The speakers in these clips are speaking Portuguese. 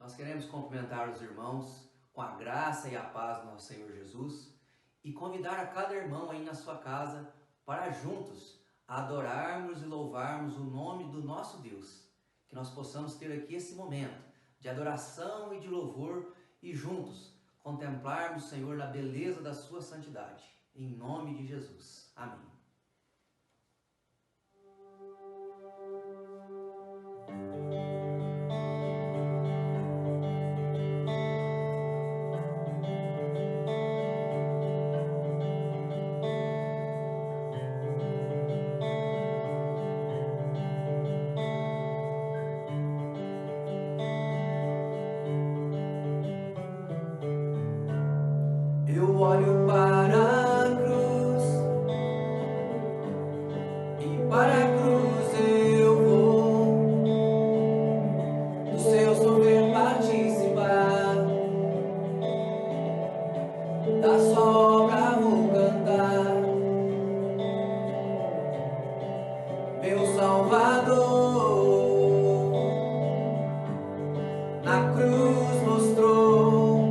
Nós queremos cumprimentar os irmãos com a graça e a paz do nosso Senhor Jesus e convidar a cada irmão aí na sua casa para juntos adorarmos e louvarmos o nome do nosso Deus. Que nós possamos ter aqui esse momento de adoração e de louvor e juntos contemplarmos o Senhor na beleza da sua santidade. Em nome de Jesus. Amém. Eu olho para a cruz e para a cruz eu vou do seu sofrer participar, da sua obra vou cantar, meu Salvador na cruz mostrou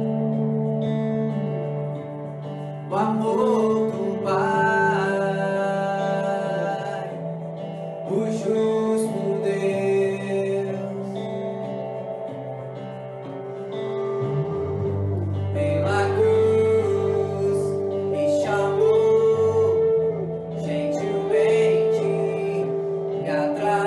o amor do Pai, o justo Deus. Pela cruz me chamou gentilmente, me atraiu.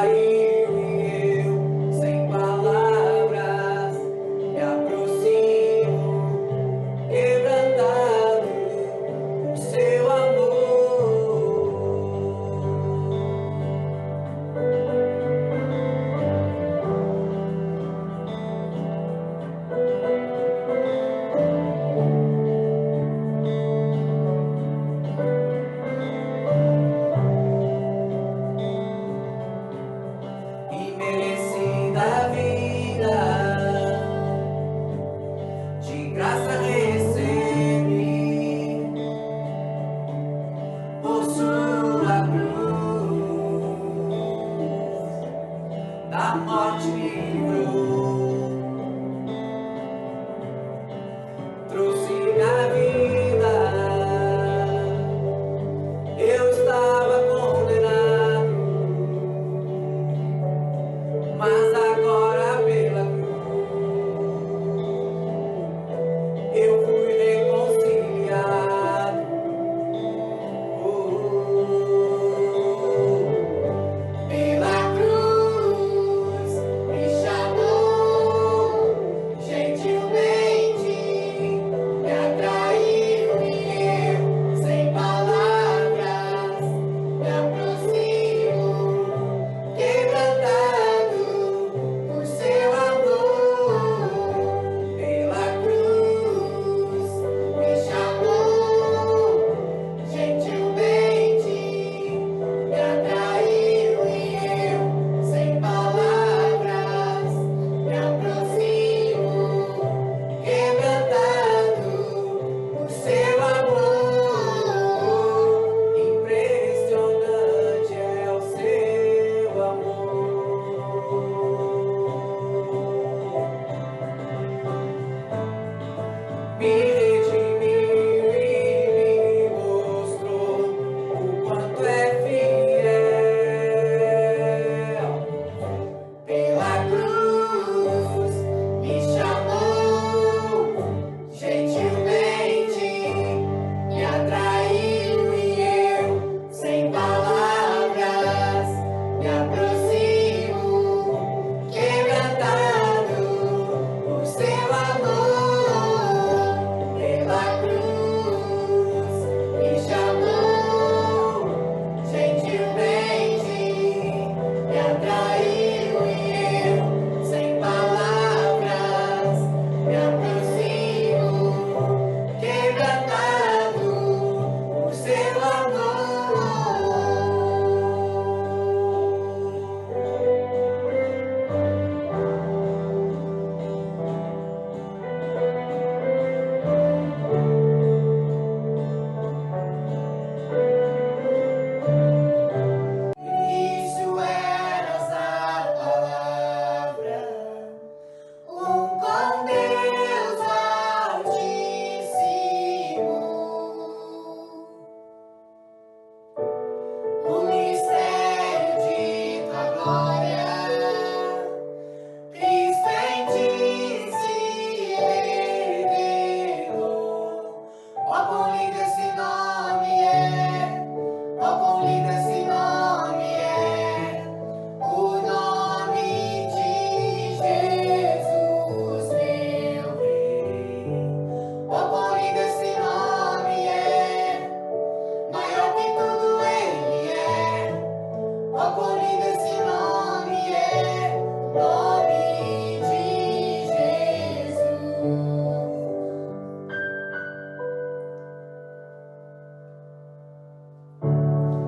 quão lindo esse nome é, o nome de Jesus.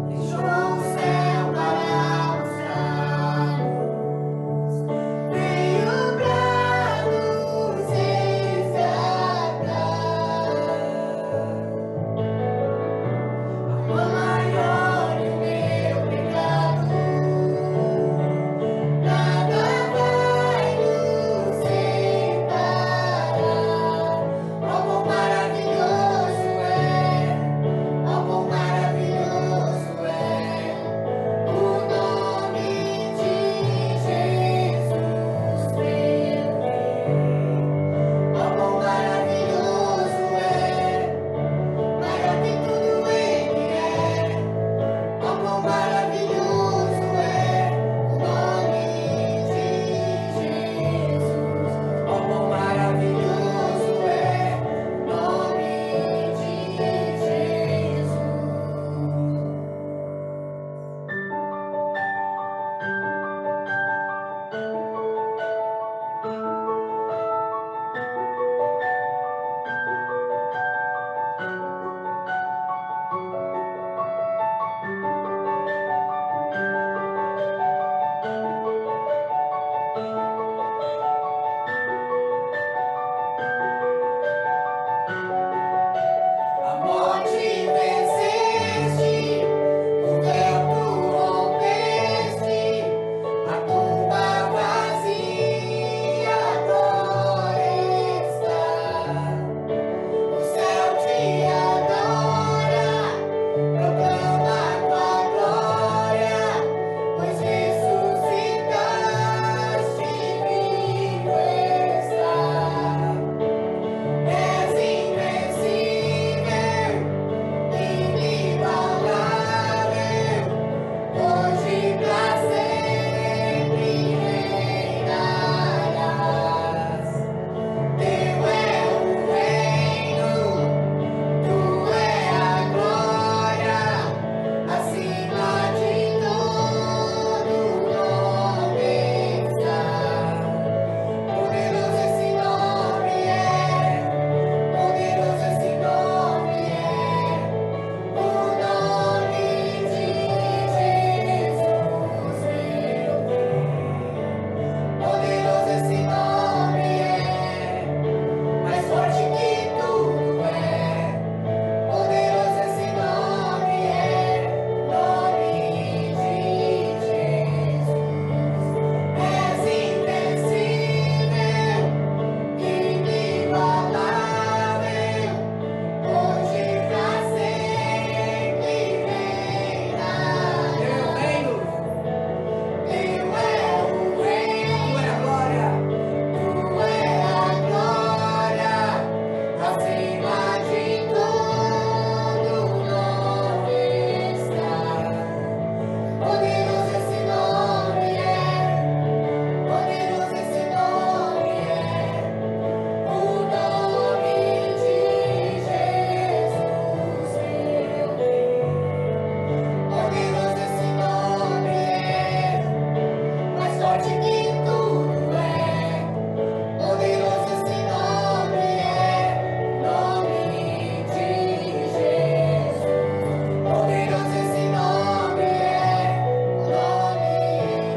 Deixou o céu para buscar-nos, veio pra nos resgatar. Amor maior que o meu pecado, nada vai nos separar. Oh, quão maravilhoso é, oh, quão maravilhoso é o nome de Jesus, meu Rei. Oh, quão maravilhoso é, maior que tudo Ele é. Oh, quão maravilhoso é o nome de Jesus. Oh, quão maravilhoso é o nome de Jesus. A morte venceste, o véu tu rompeste, a tumba vazia agora está. O céu te adora, proclama tua glória, pois ressuscitaste, vivo está. És invencível, inigualável, hoje pra sempre reinarás. Teu é o reino, tu é a glória, acima de todo nome está. Poderoso esse nome é, poderoso esse nome é, o nome de Jesus, meu Rei. Poderoso esse nome é, mais forte que tudo é. Poderoso esse nome é, o nome de Jesus. És invencível, inigualável, hoje pra sempre reinarás. Teu reino, teu é o reino, tu é a glória, acima de todo nome está. Poderoso esse nome é, poderoso esse nome é, o nome de Jesus, meu Rei. Poderoso esse nome é, mais forte que tudo é. Poderoso esse nome é, o nome de Jesus. Poderoso esse nome é, o nome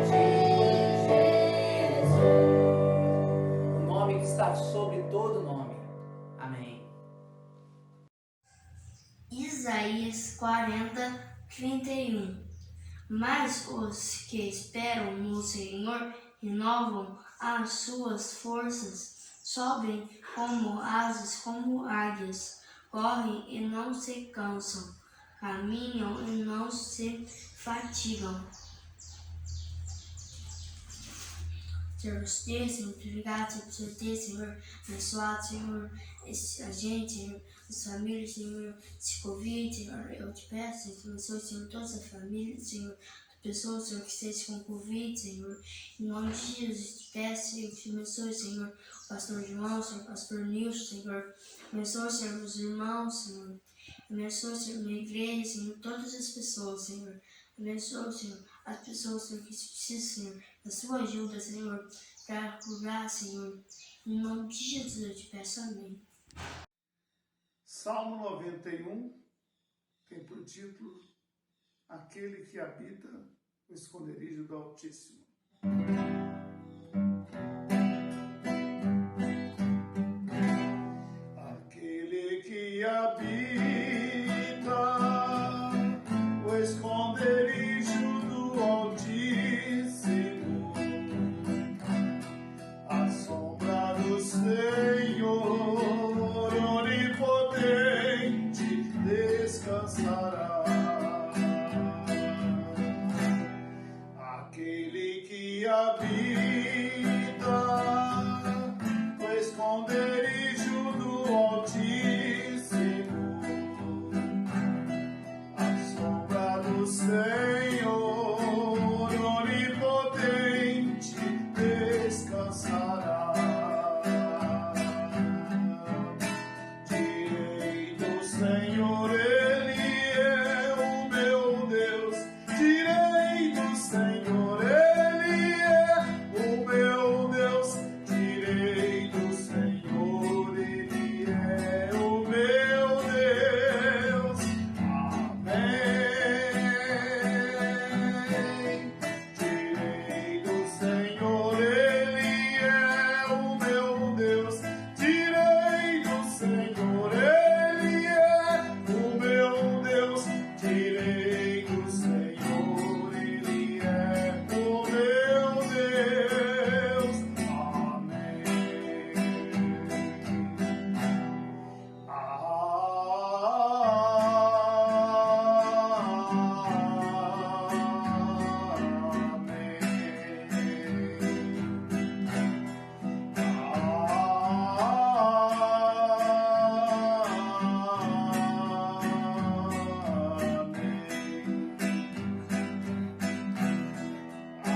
de Jesus. O nome que está sobre todo nome. Amém. Isaías 40:31. Mas os que esperam no Senhor renovam as suas forças, sobem como asas, como águias, correm e não se cansam, caminham e não se fatigam. Senhor, Senhor, obrigado, Senhor, por você ter, Senhor, abençoado, Senhor, a gente, Senhor, as famílias, Senhor, esse Covid, Senhor, eu te peço, Senhor, abençoe, Senhor, toda a família, Senhor, pessoas, Senhor, que estejam com Covid, Senhor, em nome de Jesus, eu te peço, Senhor, que te abençoe, Senhor, o pastor João, Senhor, o pastor Nilson, Senhor, abençoe, Senhor, os irmãos, Senhor, abençoe, Senhor, minha igreja, Senhor, todas as pessoas, Senhor, abençoe, Senhor, as pessoas, Senhor, que precisam, Senhor, da sua ajuda, Senhor, para curar, Senhor. Em nome de Jesus eu te peço, amém. Salmo 91 tem por título Aquele que habita o esconderijo do Altíssimo. Aquele que habita o esconderijo do Altíssimo, à sombra do Senhor onipotente descansará. Aquele que habita o esconderijo do Altíssimo, à sombra do Senhor onipotente descansará. Direi do Senhor, Ele é o meu Deus. Direi do Senhor, Ele é o meu Deus. Direi do Senhor, Ele é o meu Deus. Amém. Direi do Senhor, Ele é o meu Deus. Direi do Senhor, Ele é o meu Deus. Direi do Senhor, Ele é o meu Deus. Amém.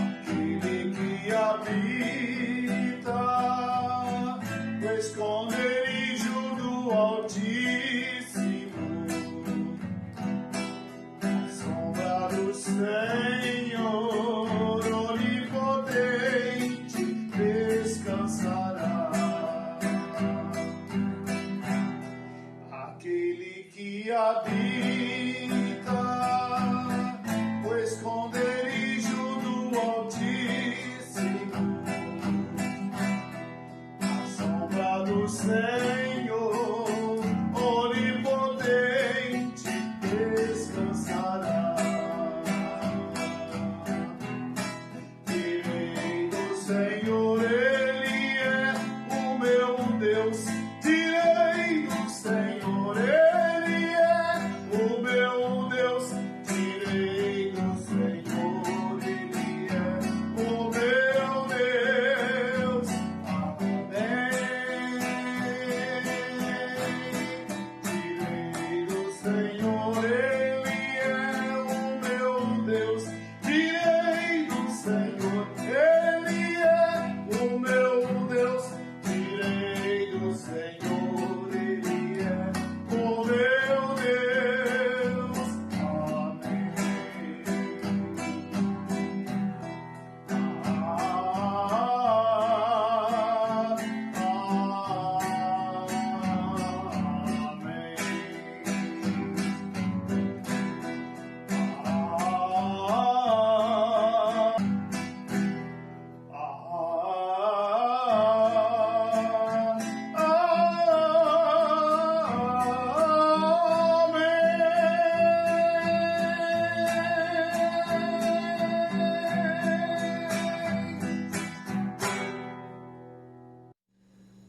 Aquele que habita o esconderijo do Altíssimo, à sombra do Senhor onipotente descansará. Aquele que habita o esconderijo do Altíssimo, à sombra do Senhor onipotente descansará. Direi do Senhor, Ele é o meu Deus. Direi do Senhor, Ele é o meu Deus. Direi do Senhor, Ele é o meu Deus. Amém. Direi do Senhor, Ele é o meu Deus. Direi do Senhor, Ele é o meu Deus. Direi do Senhor, Ele é o meu Deus. Amém.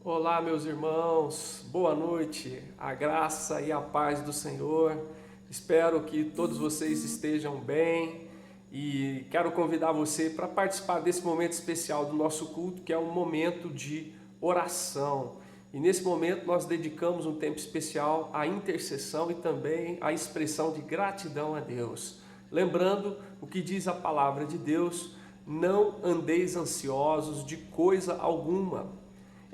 Olá, meus irmãos, boa noite, a graça e a paz do Senhor. Espero que todos vocês estejam bem e quero convidar você para participar desse momento especial do nosso culto, que é um momento de oração. E nesse momento nós dedicamos um tempo especial à intercessão e também à expressão de gratidão a Deus. Lembrando o que diz a palavra de Deus: não andeis ansiosos de coisa alguma.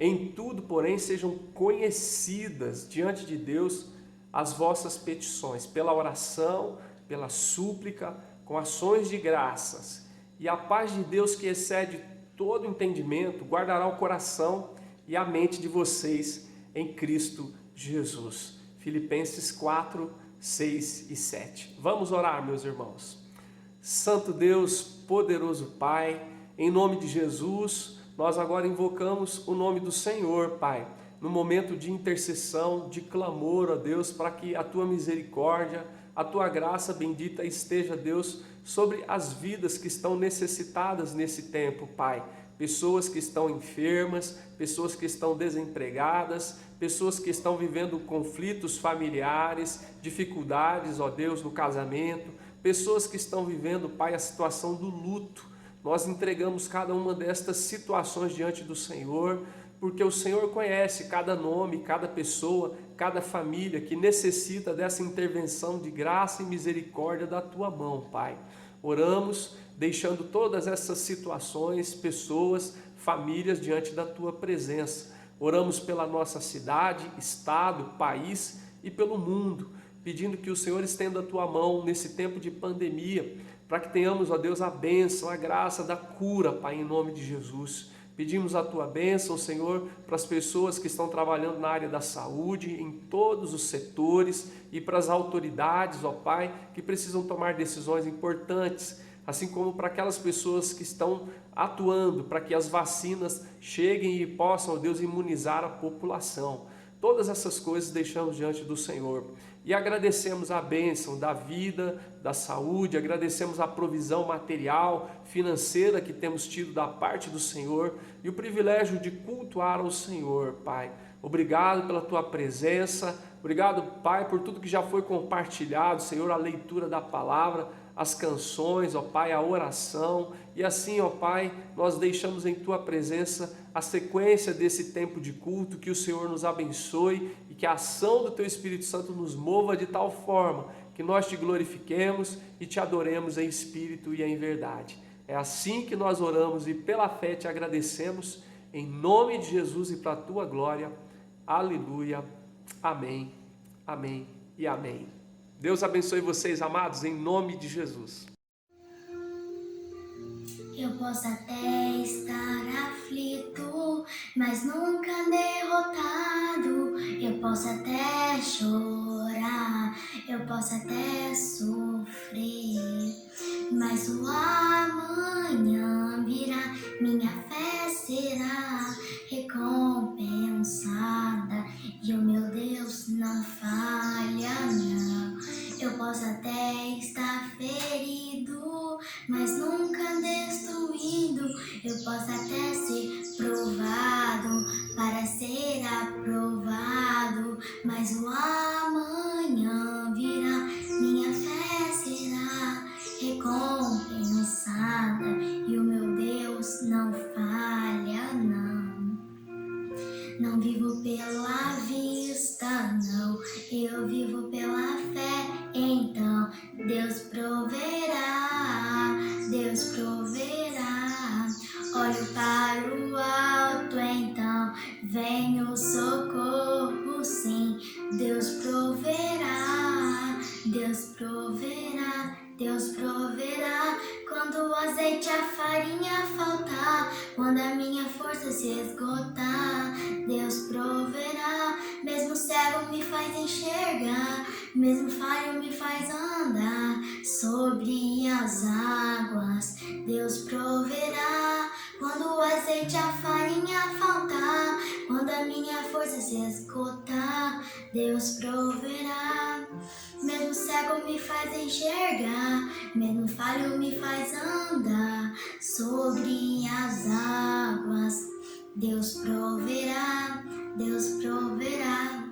Em tudo, porém, sejam conhecidas diante de Deus as vossas petições, pela oração, pela súplica, com ações de graças. E a paz de Deus, que excede todo entendimento, guardará o coração e a mente de vocês em Cristo Jesus. Filipenses 4, 6 e 7. Vamos orar, meus irmãos. Santo Deus, poderoso Pai, em nome de Jesus, nós agora invocamos o nome do Senhor, Pai, no momento de intercessão, de clamor, ó Deus, para que a Tua misericórdia, a Tua graça bendita esteja, Deus, sobre as vidas que estão necessitadas nesse tempo, Pai. Pessoas que estão enfermas, pessoas que estão desempregadas, pessoas que estão vivendo conflitos familiares, dificuldades, ó Deus, no casamento, pessoas que estão vivendo, Pai, a situação do luto. Nós entregamos cada uma destas situações diante do Senhor, porque o Senhor conhece cada nome, cada pessoa, cada família que necessita dessa intervenção de graça e misericórdia da Tua mão, Pai. Oramos deixando todas essas situações, pessoas, famílias diante da Tua presença. Oramos pela nossa cidade, estado, país e pelo mundo, pedindo que o Senhor estenda a Tua mão nesse tempo de pandemia, para que tenhamos, ó Deus, a bênção, a graça da cura, Pai, em nome de Jesus. Pedimos a Tua bênção, Senhor, para as pessoas que estão trabalhando na área da saúde, em todos os setores, e para as autoridades, ó Pai, que precisam tomar decisões importantes, assim como para aquelas pessoas que estão atuando para que as vacinas cheguem e possam, ó Deus, imunizar a população. Todas essas coisas deixamos diante do Senhor e agradecemos a bênção da vida, da saúde, agradecemos a provisão material, financeira que temos tido da parte do Senhor e o privilégio de cultuar ao Senhor, Pai. Obrigado pela Tua presença, obrigado, Pai, por tudo que já foi compartilhado, Senhor, a leitura da palavra, as canções, ó Pai, a oração, e assim, ó Pai, nós deixamos em Tua presença a sequência desse tempo de culto, que o Senhor nos abençoe e que a ação do Teu Espírito Santo nos mova de tal forma que nós Te glorifiquemos e Te adoremos em espírito e em verdade. É assim que nós oramos e pela fé Te agradecemos, em nome de Jesus e para a Tua glória. Aleluia. Amém. Amém e amém. Deus abençoe vocês, amados, em nome de Jesus. Eu posso até estar aflito, mas nunca derrotado. Eu posso até chorar, eu posso até sofrer, mas o amanhã virá, minha fé será recompensada e o meu Deus não falha, não. Eu posso até estar ferido, mas nunca destruído. Eu posso até ser provado para ser aprovado, mas o amanhã virá, minha fé será recompensada e o meu Deus não falha, não. Não vivo pela vista, não, eu vivo pela fé. Então Deus proverá, Deus proverá. Olho para o alto, então vem o socorro, sim. Deus proverá, Deus proverá, Deus proverá. Quando o azeite e a farinha faltar, quando a minha força se esgotar, Deus proverá. Mesmo cego me faz enxergar, mesmo falho me faz andar sobre as águas. Deus proverá. Quando o azeite e a farinha faltar, quando a minha força se esgotar, Deus proverá. Mesmo cego me faz enxergar, mesmo falho me faz andar sobre as águas. Deus proverá, Deus proverá.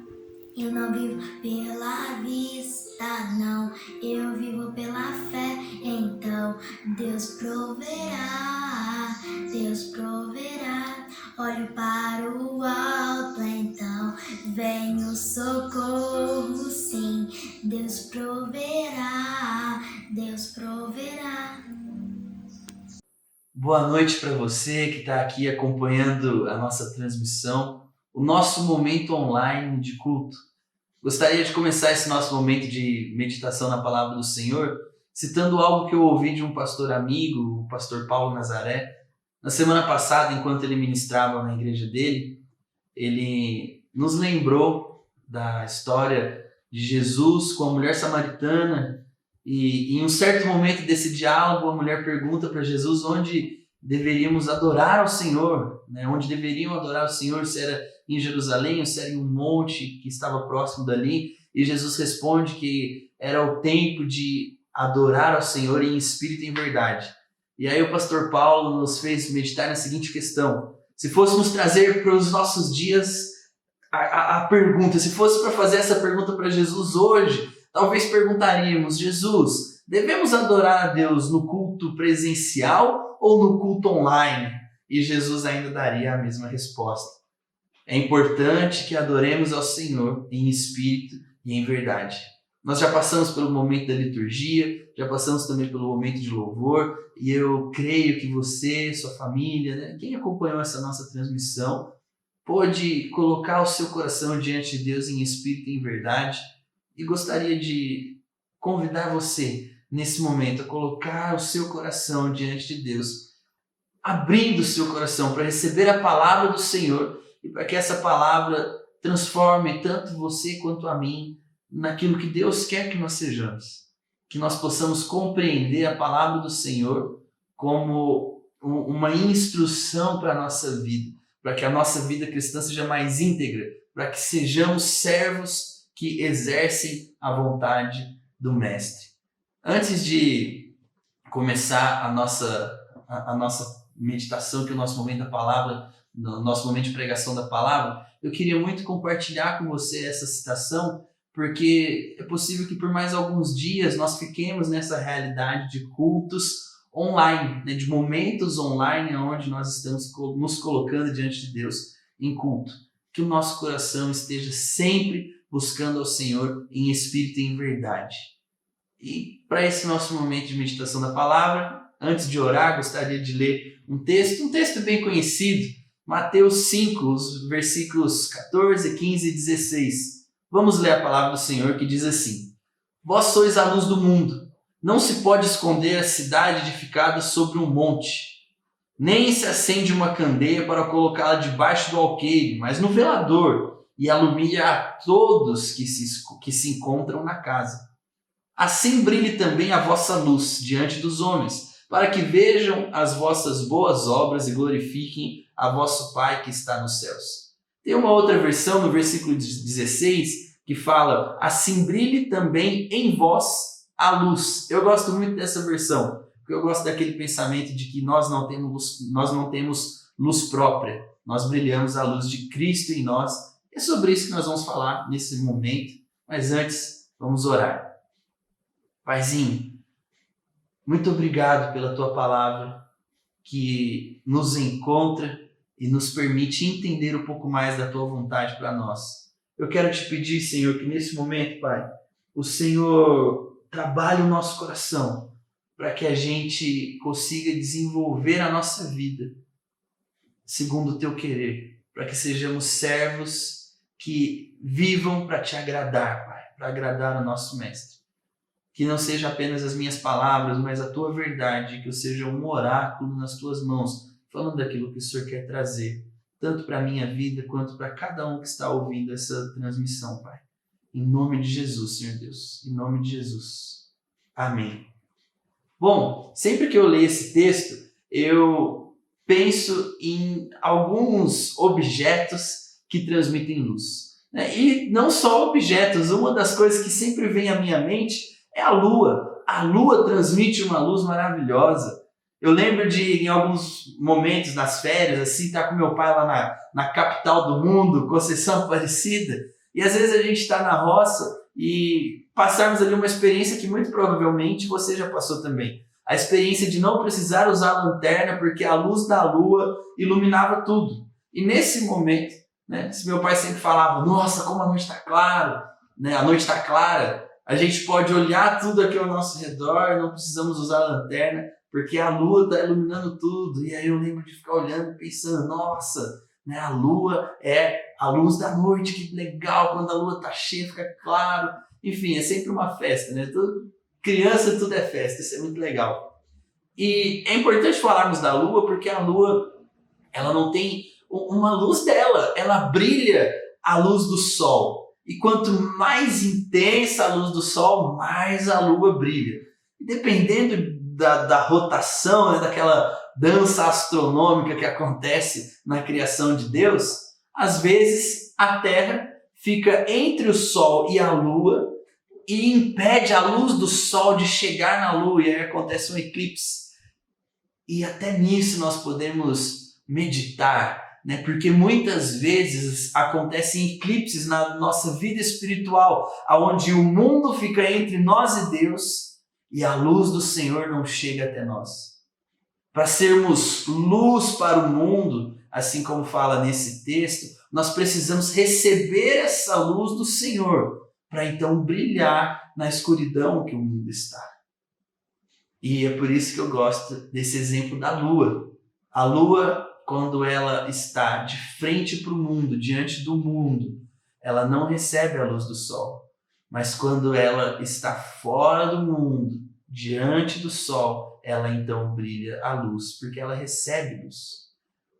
Eu não vivo pela vista, não, eu vivo pela fé. Então Deus proverá, Deus proverá. Olho para o alto, então vem o socorro, sim. Deus proverá, Deus proverá. Boa noite para você que está aqui acompanhando a nossa transmissão, o nosso momento online de culto. Gostaria de começar esse nosso momento de meditação na palavra do Senhor citando algo que eu ouvi de um pastor amigo, o pastor Paulo Nazaré. Na semana passada, enquanto ele ministrava na igreja dele, ele nos lembrou da história de Jesus com a mulher samaritana, e em um certo momento desse diálogo, a mulher pergunta para Jesus onde deveríamos adorar ao Senhor, né? Onde deveriam adorar ao Senhor, se era em Jerusalém ou se era em um monte que estava próximo dali, e Jesus responde que era o tempo de adorar ao Senhor em espírito e em verdade. E aí o pastor Paulo nos fez meditar na seguinte questão: se fôssemos trazer para os nossos dias a pergunta, se fosse para fazer essa pergunta para Jesus hoje, talvez perguntaríamos: Jesus, devemos adorar a Deus no culto presencial ou no culto online? E Jesus ainda daria a mesma resposta. É importante que adoremos ao Senhor em espírito e em verdade. Nós já passamos pelo momento da liturgia, já passamos também pelo momento de louvor, e eu creio que você, sua família, né, quem acompanhou essa nossa transmissão, pôde colocar o seu coração diante de Deus em espírito e em verdade, e gostaria de convidar você, nesse momento, a colocar o seu coração diante de Deus, abrindo o seu coração para receber a palavra do Senhor, e para que essa palavra transforme tanto você quanto a mim naquilo que Deus quer que nós sejamos. Que nós possamos compreender a palavra do Senhor como uma instrução para a nossa vida, para que a nossa vida cristã seja mais íntegra, para que sejamos servos que exercem a vontade do Mestre. Antes de começar a nossa meditação, que é o nosso momento da palavra, no nosso momento de pregação da palavra, eu queria muito compartilhar com você essa citação, porque é possível que por mais alguns dias nós fiquemos nessa realidade de cultos online, né, de momentos online onde nós estamos nos colocando diante de Deus em culto. Que o nosso coração esteja sempre buscando ao Senhor em espírito e em verdade. E para esse nosso momento de meditação da palavra, antes de orar, gostaria de ler um texto bem conhecido, Mateus 5, os versículos 14, 15 e 16. Vamos ler a palavra do Senhor, que diz assim: Vós sois a luz do mundo. Não se pode esconder a cidade edificada sobre um monte. Nem se acende uma candeia para colocá-la debaixo do alqueire, mas no velador, e alumia a todos que se encontram na casa. Assim brilhe também a vossa luz diante dos homens, para que vejam as vossas boas obras e glorifiquem a vosso Pai que está nos céus. Tem uma outra versão no versículo 16 que fala: assim brilhe também em vós a luz. Eu gosto muito dessa versão, porque eu gosto daquele pensamento de que nós não temos luz própria, nós brilhamos a luz de Cristo em nós. É sobre isso que nós vamos falar nesse momento, mas antes vamos orar. Paizinho, muito obrigado pela tua palavra que nos encontra e nos permite entender um pouco mais da tua vontade para nós. Eu quero te pedir, Senhor, que nesse momento, Pai, o Senhor trabalhe o nosso coração para que a gente consiga desenvolver a nossa vida segundo o teu querer, para que sejamos servos que vivam para te agradar, Pai, para agradar o nosso Mestre. Que não seja apenas as minhas palavras, mas a tua verdade, que eu seja um oráculo nas tuas mãos, falando daquilo que o Senhor quer trazer, tanto para a minha vida, quanto para cada um que está ouvindo essa transmissão, Pai. Em nome de Jesus, Senhor Deus. Em nome de Jesus. Amém. Bom, sempre que eu leio esse texto, eu penso em alguns objetos que transmitem luz. E não só objetos, uma das coisas que sempre vem à minha mente é a lua. A lua transmite uma luz maravilhosa. Eu lembro de, em alguns momentos nas férias, assim, estar com meu pai lá na capital do mundo, Conceição Aparecida, e às vezes a gente está na roça e passarmos ali uma experiência que muito provavelmente você já passou também. A experiência de não precisar usar lanterna porque a luz da lua iluminava tudo. E nesse momento, né, se meu pai sempre falava: nossa, como a noite está clara, né, a noite está clara, a gente pode olhar tudo aqui ao nosso redor, não precisamos usar lanterna, porque a lua está iluminando tudo. E aí eu lembro de ficar olhando e pensando: nossa, né, a lua é a luz da noite, que legal, quando a lua está cheia fica claro. Enfim, é sempre uma festa, né? Criança tudo é festa, isso é muito legal. E é importante falarmos da lua porque a lua, ela não tem uma luz dela, ela brilha à luz do sol. E quanto mais intensa a luz do sol, mais a lua brilha. E dependendo da rotação, né, daquela dança astronômica que acontece na criação de Deus, às vezes a Terra fica entre o sol e a lua e impede a luz do sol de chegar na lua, e aí acontece um eclipse. E até nisso nós podemos meditar, né? Porque muitas vezes acontecem eclipses na nossa vida espiritual, onde o mundo fica entre nós e Deus e a luz do Senhor não chega até nós. Para sermos luz para o mundo, assim como fala nesse texto, nós precisamos receber essa luz do Senhor, para então brilhar na escuridão que o mundo está. E é por isso que eu gosto desse exemplo da lua. A lua, quando ela está de frente para o mundo, diante do mundo, ela não recebe a luz do sol. Mas quando ela está fora do mundo, diante do sol, ela então brilha a luz, porque ela recebe luz.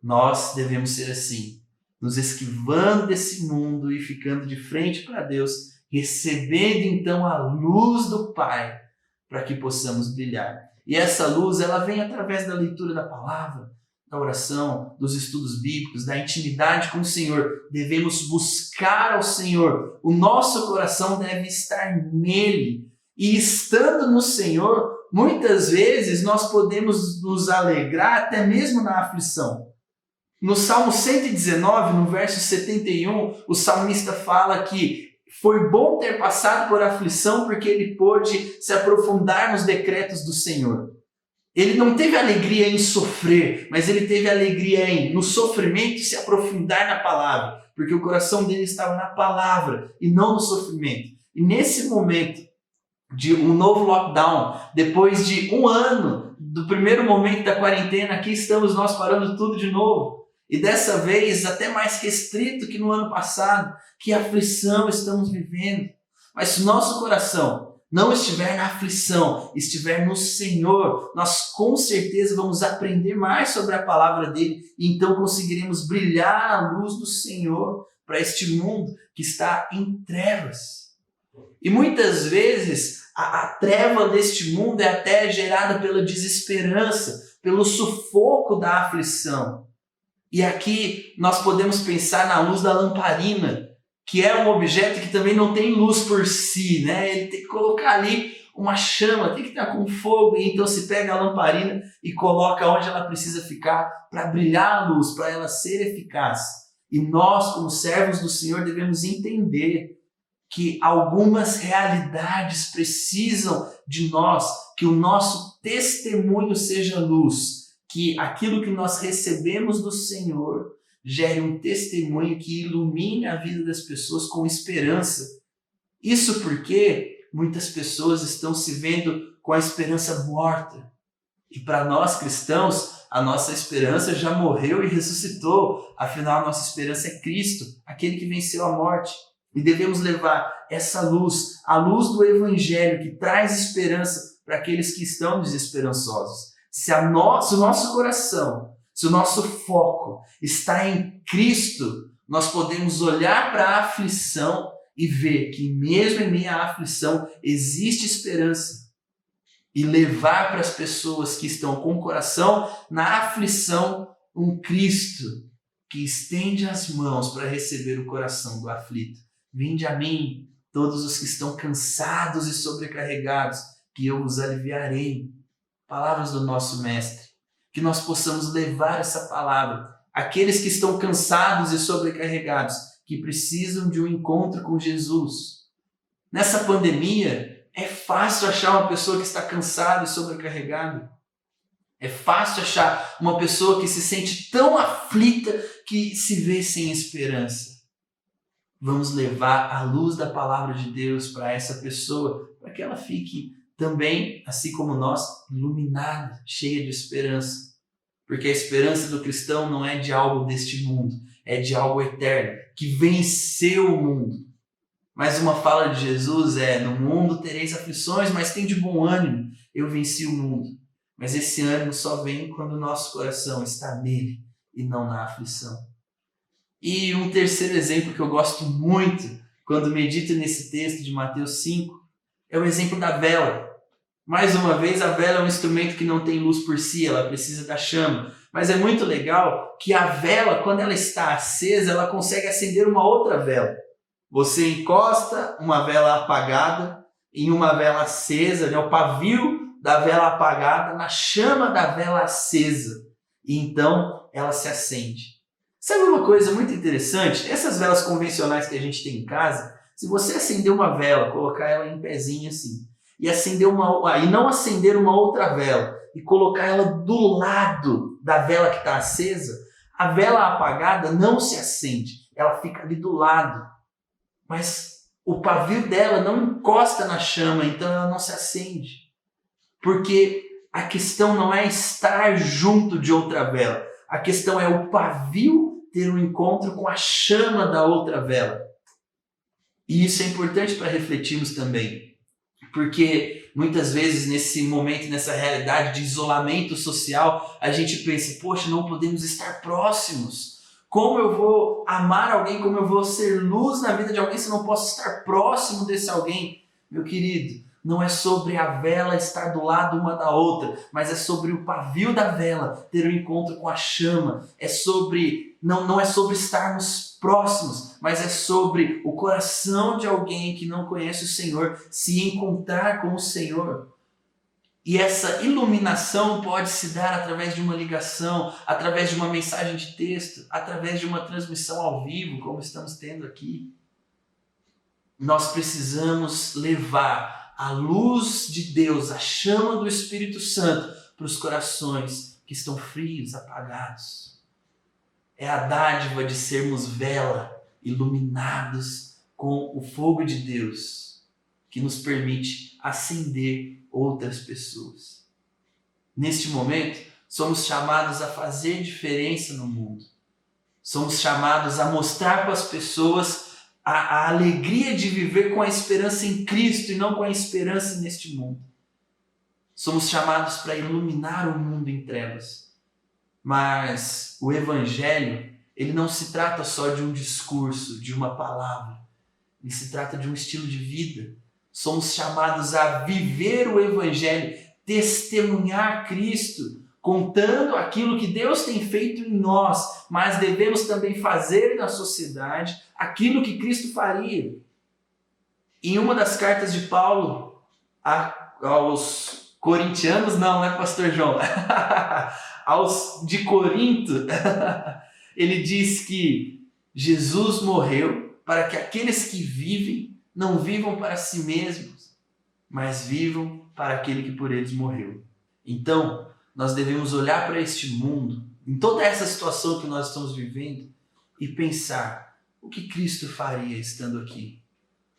Nós devemos ser assim, nos esquivando desse mundo e ficando de frente para Deus, recebendo então a luz do Pai, para que possamos brilhar. E essa luz, ela vem através da leitura da palavra, da oração, dos estudos bíblicos, da intimidade com o Senhor. Devemos buscar ao Senhor. O nosso coração deve estar nele. E estando no Senhor, muitas vezes nós podemos nos alegrar até mesmo na aflição. No Salmo 119, no verso 71, o salmista fala que foi bom ter passado por aflição porque ele pôde se aprofundar nos decretos do Senhor. Ele não teve alegria em sofrer, mas ele teve alegria em, no sofrimento, se aprofundar na palavra, porque o coração dele estava na palavra e não no sofrimento. E nesse momento de um novo lockdown, depois de um ano do primeiro momento da quarentena, aqui estamos nós parando tudo de novo. E dessa vez até mais restrito que no ano passado. Que aflição estamos vivendo. Mas se nosso coração não estiver na aflição, estiver no Senhor, nós com certeza vamos aprender mais sobre a palavra dele e então conseguiremos brilhar a luz do Senhor para este mundo que está em trevas. E muitas vezes a treva deste mundo é até gerada pela desesperança, pelo sufoco da aflição. E aqui nós podemos pensar na luz da lamparina, que é um objeto que também não tem luz por si, né? Ele tem que colocar ali uma chama, tem que estar com fogo, e então se pega a lamparina e coloca onde ela precisa ficar para brilhar a luz, para ela ser eficaz. E nós, como servos do Senhor, devemos entender que algumas realidades precisam de nós, que o nosso testemunho seja luz, que aquilo que nós recebemos do Senhor gere um testemunho que ilumine a vida das pessoas com esperança. Isso porque muitas pessoas estão se vendo com a esperança morta. E para nós cristãos, a nossa esperança já morreu e ressuscitou. Afinal, a nossa esperança é Cristo, aquele que venceu a morte. E devemos levar essa luz, a luz do Evangelho, que traz esperança para aqueles que estão desesperançosos. Se o nosso coração, se o nosso foco está em Cristo, nós podemos olhar para a aflição e ver que mesmo em meio à aflição existe esperança. E levar para as pessoas que estão com o coração na aflição um Cristo que estende as mãos para receber o coração do aflito. Vinde a mim, todos os que estão cansados e sobrecarregados, que eu vos aliviarei. Palavras do nosso Mestre. Que nós possamos levar essa palavra àqueles que estão cansados e sobrecarregados, que precisam de um encontro com Jesus. Nessa pandemia, é fácil achar uma pessoa que está cansada e sobrecarregada. É fácil achar uma pessoa que se sente tão aflita que se vê sem esperança. Vamos levar a luz da palavra de Deus para essa pessoa, para que ela fique também, assim como nós, iluminada, cheia de esperança. Porque a esperança do cristão não é de algo deste mundo, é de algo eterno, que venceu o mundo. Mas uma fala de Jesus é: no mundo tereis aflições, mas tem de bom ânimo, eu venci o mundo. Mas esse ânimo só vem quando o nosso coração está nele e não na aflição. E um terceiro exemplo que eu gosto muito, quando medito nesse texto de Mateus 5, é o exemplo da vela. Mais uma vez, a vela é um instrumento que não tem luz por si, ela precisa da chama. Mas é muito legal que a vela, quando ela está acesa, ela consegue acender uma outra vela. Você encosta uma vela apagada em uma vela acesa, o pavio da vela apagada na chama da vela acesa. E então ela se acende. Sabe uma coisa muito interessante? Essas velas convencionais que a gente tem em casa, se você acender uma vela, colocar ela em pezinho assim, e não acender uma outra vela e colocar ela do lado da vela que está acesa, a vela apagada não se acende, ela fica ali do lado. Mas o pavio dela não encosta na chama, então ela não se acende. Porque a questão não é estar junto de outra vela, a questão é o pavio ter um encontro com a chama da outra vela. E isso é importante para refletirmos também, porque muitas vezes nesse momento, nessa realidade de isolamento social, a gente pensa: poxa, não podemos estar próximos. Como eu vou amar alguém, como eu vou ser luz na vida de alguém se eu não posso estar próximo desse alguém? Meu querido, não é sobre a vela estar do lado uma da outra, mas é sobre o pavio da vela ter um encontro com a chama. Não é sobre estarmos próximos, mas é sobre o coração de alguém que não conhece o Senhor se encontrar com o Senhor. E essa iluminação pode se dar através de uma ligação, através de uma mensagem de texto, através de uma transmissão ao vivo, como estamos tendo aqui. Nós precisamos levar a luz de Deus, a chama do Espírito Santo para os corações que estão frios, apagados. É a dádiva de sermos vela, iluminados com o fogo de Deus, que nos permite acender outras pessoas. Neste momento, somos chamados a fazer diferença no mundo. Somos chamados a mostrar para as pessoas a alegria de viver com a esperança em Cristo e não com a esperança neste mundo. Somos chamados para iluminar o mundo em trevas. Mas o Evangelho, ele não se trata só de um discurso, de uma palavra. Ele se trata de um estilo de vida. Somos chamados a viver o Evangelho, testemunhar Cristo, contando aquilo que Deus tem feito em nós, mas devemos também fazer na sociedade aquilo que Cristo faria. Em uma das cartas de Paulo aos corintianos, não é pastor João? Aos de Corinto, ele diz que Jesus morreu para que aqueles que vivem não vivam para si mesmos, mas vivam para aquele que por eles morreu. Então, nós devemos olhar para este mundo, em toda essa situação que nós estamos vivendo, e pensar: o que Cristo faria estando aqui?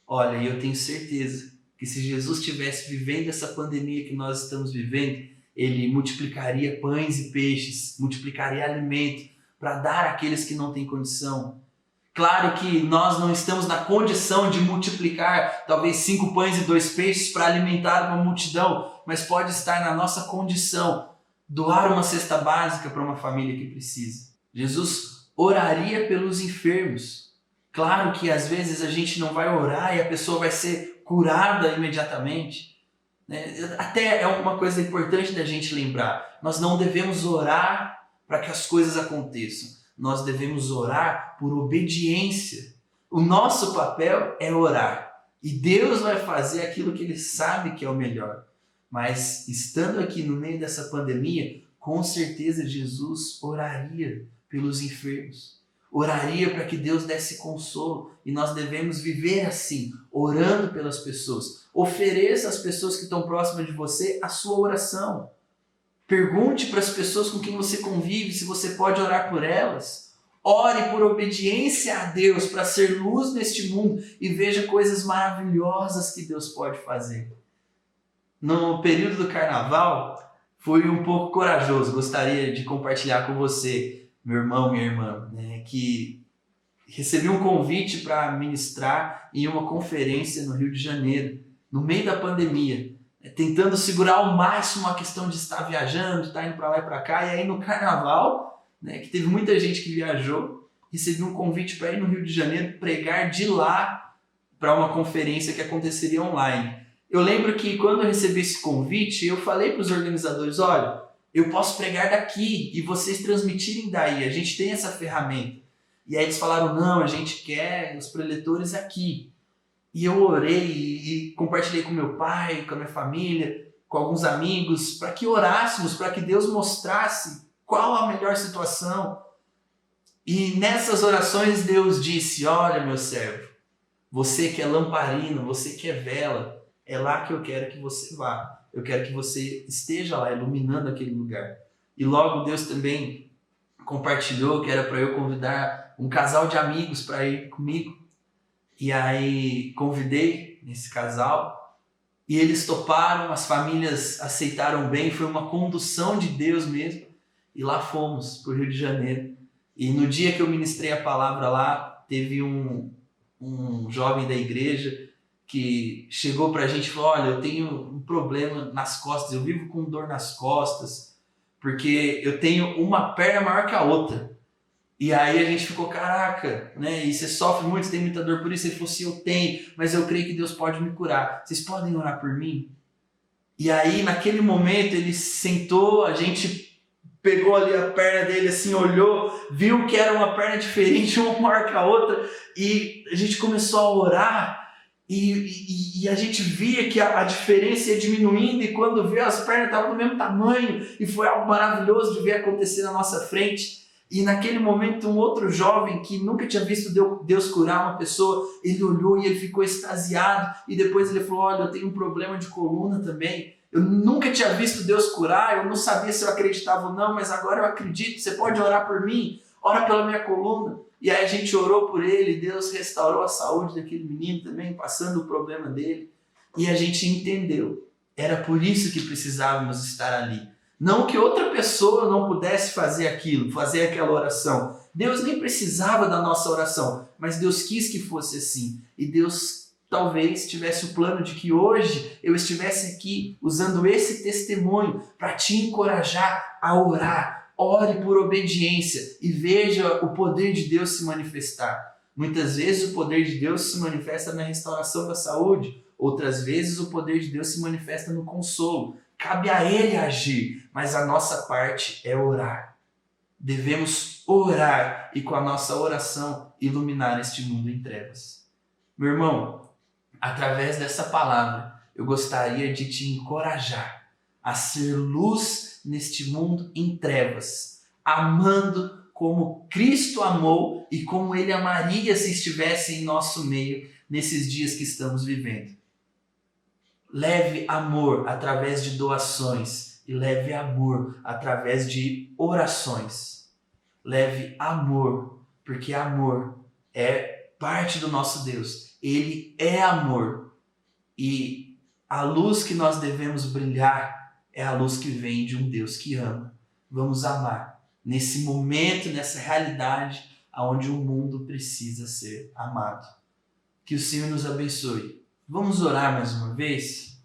Olha, eu tenho certeza que se Jesus estivesse vivendo essa pandemia que nós estamos vivendo, ele multiplicaria pães e peixes, multiplicaria alimento para dar àqueles que não têm condição. Claro que nós não estamos na condição de multiplicar talvez 5 pães e 2 peixes para alimentar uma multidão, mas pode estar na nossa condição doar uma cesta básica para uma família que precisa. Jesus oraria pelos enfermos. Claro que às vezes a gente não vai orar e a pessoa vai ser curada imediatamente. Até é uma coisa importante da gente lembrar. Nós não devemos orar para que as coisas aconteçam. Nós devemos orar por obediência. O nosso papel é orar. E Deus vai fazer aquilo que Ele sabe que é o melhor. Mas estando aqui no meio dessa pandemia, com certeza Jesus oraria pelos enfermos. Oraria para que Deus desse consolo. E nós devemos viver assim, orando pelas pessoas. Ofereça às pessoas que estão próximas de você a sua oração. Pergunte para as pessoas com quem você convive se você pode orar por elas. Ore por obediência a Deus para ser luz neste mundo e veja coisas maravilhosas que Deus pode fazer. No período do carnaval, fui um pouco corajoso. Gostaria de compartilhar com você, meu irmão, minha irmã, que recebi um convite para ministrar em uma conferência no Rio de Janeiro, no meio da pandemia, tentando segurar ao máximo a questão de estar viajando, de estar indo para lá e para cá. E aí no carnaval, né, que teve muita gente que viajou, recebi um convite para ir no Rio de Janeiro pregar de lá para uma conferência que aconteceria online. Eu lembro que quando eu recebi esse convite, eu falei para os organizadores, olha, eu posso pregar daqui e vocês transmitirem daí, a gente tem essa ferramenta. E aí eles falaram, não, a gente quer os preletores aqui. E eu orei e compartilhei com meu pai, com a minha família, com alguns amigos, para que orássemos, para que Deus mostrasse qual a melhor situação. E nessas orações Deus disse, olha meu servo, você que é lamparina, você que é vela, é lá que eu quero que você vá. Eu quero que você esteja lá, iluminando aquele lugar. E logo Deus também compartilhou que era para eu convidar um casal de amigos para ir comigo. E aí convidei esse casal e eles toparam, as famílias aceitaram bem, foi uma condução de Deus mesmo. E lá fomos para o Rio de Janeiro. E no dia que eu ministrei a palavra lá, teve um jovem da igreja que chegou pra gente e falou, olha, eu tenho um problema nas costas, eu vivo com dor nas costas, porque eu tenho uma perna maior que a outra. E aí a gente ficou, caraca, né? E você sofre muito, você tem muita dor por isso? Ele falou assim, eu tenho, mas eu creio que Deus pode me curar. Vocês podem orar por mim? E aí naquele momento ele sentou, a gente pegou ali a perna dele assim, olhou, viu que era uma perna diferente, uma maior que a outra, e a gente começou a orar. E a gente via que a diferença ia diminuindo, e quando viu as pernas estavam do mesmo tamanho, e foi algo maravilhoso de ver acontecer na nossa frente. E naquele momento um outro jovem que nunca tinha visto Deus curar uma pessoa, ele olhou e ele ficou extasiado, e depois ele falou, olha, eu tenho um problema de coluna também, eu nunca tinha visto Deus curar, eu não sabia se eu acreditava ou não, mas agora eu acredito, você pode orar por mim? Ora pela minha coluna. E aí a gente orou por ele, e Deus restaurou a saúde daquele menino também, passando o problema dele. E a gente entendeu, era por isso que precisávamos estar ali. Não que outra pessoa não pudesse fazer aquilo, fazer aquela oração. Deus nem precisava da nossa oração, mas Deus quis que fosse assim. E Deus talvez tivesse o plano de que hoje eu estivesse aqui usando esse testemunho para te encorajar a orar. Ore por obediência e veja o poder de Deus se manifestar. Muitas vezes o poder de Deus se manifesta na restauração da saúde, outras vezes o poder de Deus se manifesta no consolo. Cabe a Ele agir, mas a nossa parte é orar. Devemos orar e com a nossa oração iluminar este mundo em trevas. Meu irmão, através dessa palavra, eu gostaria de te encorajar a ser luz neste mundo em trevas, amando como Cristo amou e como Ele amaria se estivesse em nosso meio nesses dias que estamos vivendo. Leve amor através de doações e leve amor através de orações. Leve amor, porque amor é parte do nosso Deus. Ele é amor e a luz que nós devemos brilhar é a luz que vem de um Deus que ama. Vamos amar nesse momento, nessa realidade onde o mundo precisa ser amado. Que o Senhor nos abençoe. Vamos orar mais uma vez?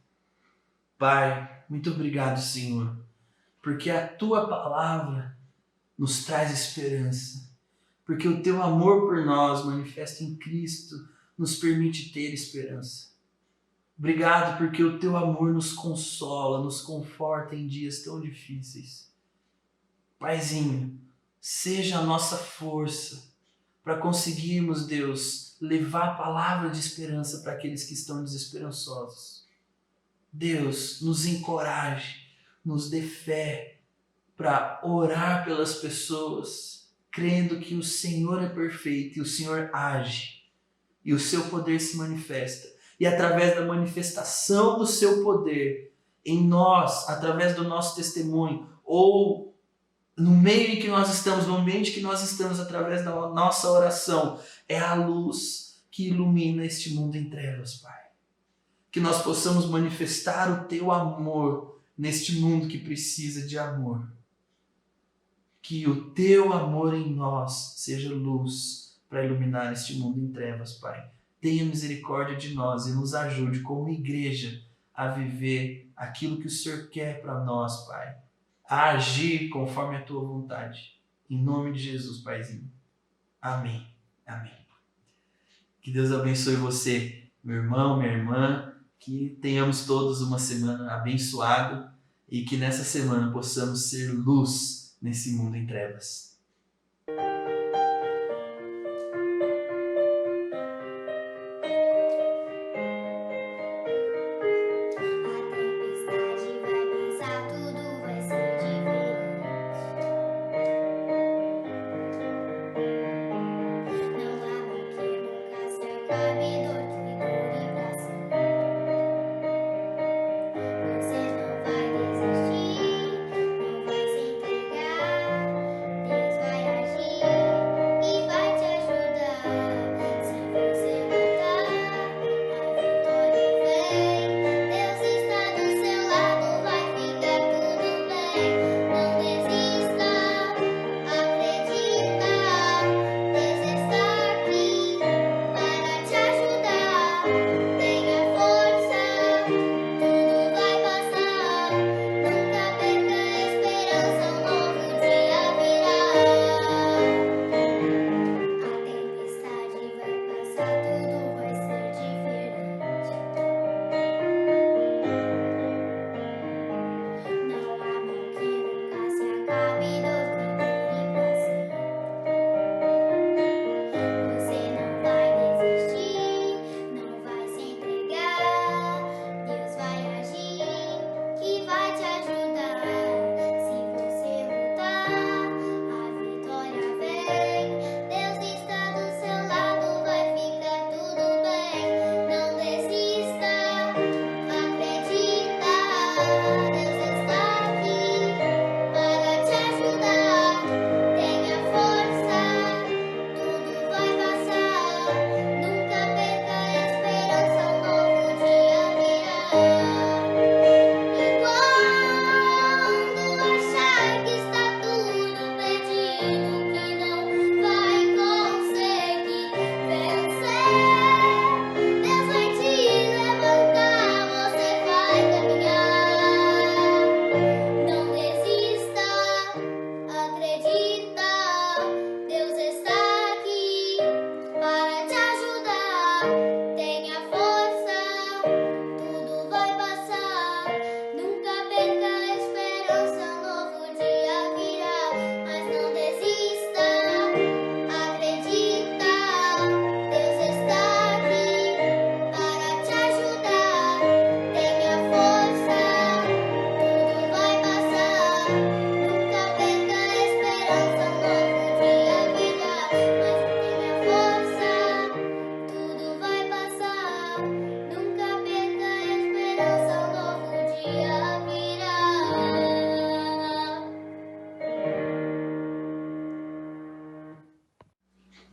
Pai, muito obrigado, Senhor, porque a Tua palavra nos traz esperança, porque o Teu amor por nós, manifesto em Cristo, nos permite ter esperança. Obrigado porque o Teu amor nos consola, nos conforta em dias tão difíceis. Paizinho, seja a nossa força para conseguirmos, Deus, levar a palavra de esperança para aqueles que estão desesperançosos. Deus, nos encoraje, nos dê fé para orar pelas pessoas, crendo que o Senhor é perfeito e o Senhor age e o Seu poder se manifesta. E através da manifestação do Seu poder em nós, através do nosso testemunho, ou no meio em que nós estamos, no ambiente que nós estamos, através da nossa oração, é a luz que ilumina este mundo em trevas, Pai. Que nós possamos manifestar o Teu amor neste mundo que precisa de amor. Que o Teu amor em nós seja luz para iluminar este mundo em trevas, Pai. Tenha misericórdia de nós e nos ajude como igreja a viver aquilo que o Senhor quer para nós, Pai. A agir conforme a Tua vontade. Em nome de Jesus, Paizinho. Amém. Amém. Que Deus abençoe você, meu irmão, minha irmã. Que tenhamos todos uma semana abençoada e que nessa semana possamos ser luz nesse mundo em trevas.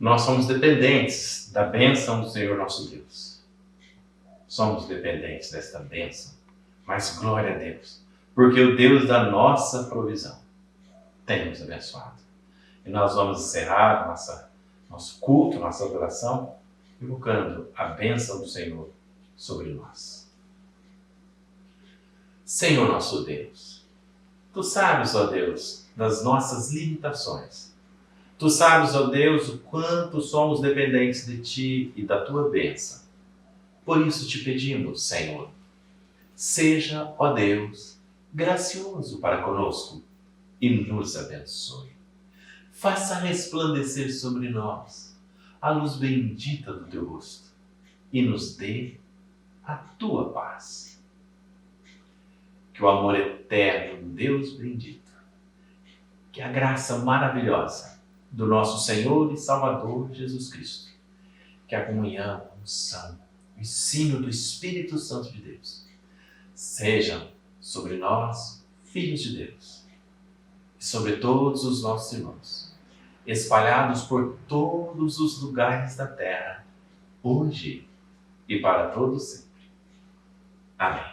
Nós somos dependentes da bênção do Senhor nosso Deus. Somos dependentes desta bênção, mas glória a Deus, porque o Deus da nossa provisão tem nos abençoado. E nós vamos encerrar nosso culto, nossa adoração, invocando a bênção do Senhor sobre nós. Senhor nosso Deus, Tu sabes, ó Deus, das nossas limitações. Tu sabes, ó Deus, o quanto somos dependentes de Ti e da Tua bênção. Por isso te pedimos, Senhor, seja, ó Deus, gracioso para conosco e nos abençoe. Faça resplandecer sobre nós a luz bendita do Teu rosto e nos dê a Tua paz. Que o amor eterno do Deus bendito, que a graça maravilhosa do nosso Senhor e Salvador Jesus Cristo, que a comunhão, a unção, o ensino do Espírito Santo de Deus sejam sobre nós, filhos de Deus, e sobre todos os nossos irmãos, espalhados por todos os lugares da terra, hoje e para todos sempre. Amém.